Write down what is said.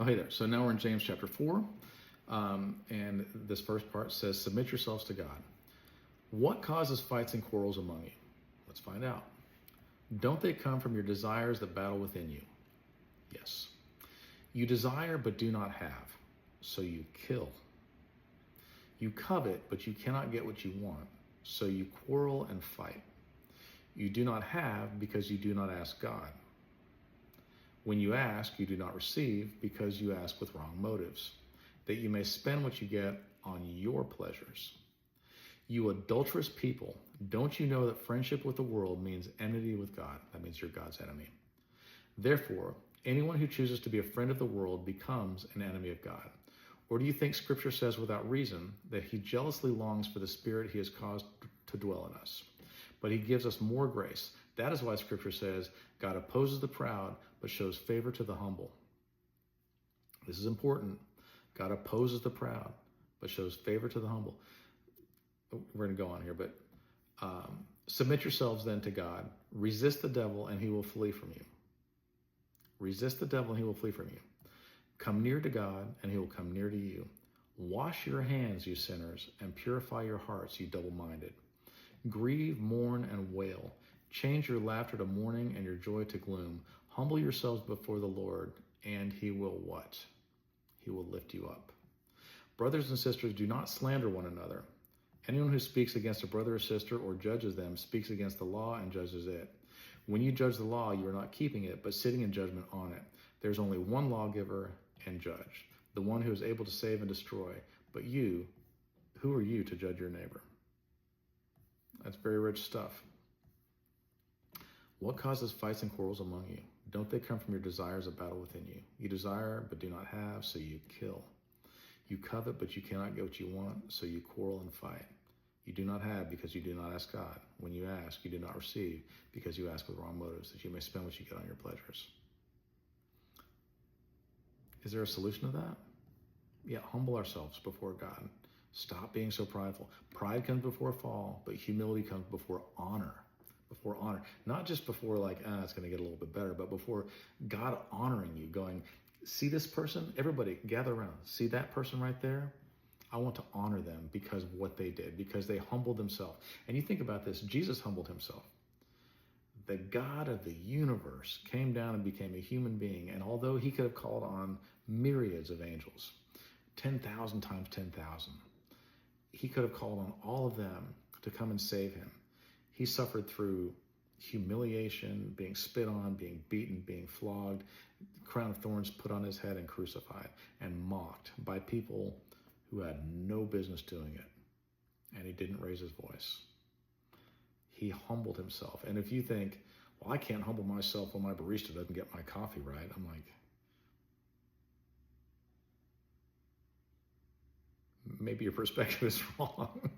Oh, hey there. So now we're in James chapter 4. And this first part says, submit yourselves to God. What causes fights and quarrels among you? Let's find out. Don't they come from your desires that battle within you? Yes. You desire but do not have, so you kill. You covet but you cannot get what you want, so you quarrel and fight. You do not have because you do not ask God. When you ask, you do not receive because you ask with wrong motives, that you may spend what you get on your pleasures. You adulterous people, don't you know that friendship with the world means enmity with God? That means you're God's enemy. Therefore, anyone who chooses to be a friend of the world becomes an enemy of God. Or do you think Scripture says without reason that he jealously longs for the Spirit he has caused to dwell in us? But he gives us more grace. That is why Scripture says, God opposes the proud, but shows favor to the humble. This is important. God opposes the proud, but shows favor to the humble. We're going to go on here, but submit yourselves then to God. Resist the devil, and he will flee from you. Resist the devil, and he will flee from you. Come near to God, and he will come near to you. Wash your hands, you sinners, and purify your hearts, you double-minded. Grieve, mourn, and wail. Change your laughter to mourning and your joy to gloom. Humble yourselves before the Lord, and he will what? He will lift you up. Brothers and sisters, do not slander one another. Anyone who speaks against a brother or sister or judges them speaks against the law and judges it. When you judge the law, you are not keeping it, but sitting in judgment on it. There's only one lawgiver and judge, the one who is able to save and destroy. But you, who are you to judge your neighbor? That's very rich stuff. What causes fights and quarrels among you? Don't they come from your desires that battle within you? You desire but do not have, so you kill. You covet but you cannot get what you want, so you quarrel and fight. You do not have because you do not ask God. When you ask, you do not receive because you ask with wrong motives, that you may spend what you get on your pleasures. Is there a solution to that? Yeah, humble ourselves before God. Stop being so prideful. Pride comes before a fall, but humility comes before honor. Before honor. Not just before like, it's going to get a little bit better, but before God honoring you, going, see this person? Everybody gather around. See that person right there? I want to honor them because of what they did, because they humbled themselves. And you think about this, Jesus humbled himself. The God of the universe came down and became a human being. And although he could have called on myriads of angels, 10,000 times 10,000, he could have called on all of them to come and save him. He suffered through humiliation, being spit on, being beaten, being flogged, crown of thorns put on his head and crucified, and mocked by people who had no business doing it. And he didn't raise his voice. He humbled himself. And if you think, well, I can't humble myself when my barista doesn't get my coffee right, I'm like, maybe your perspective is wrong.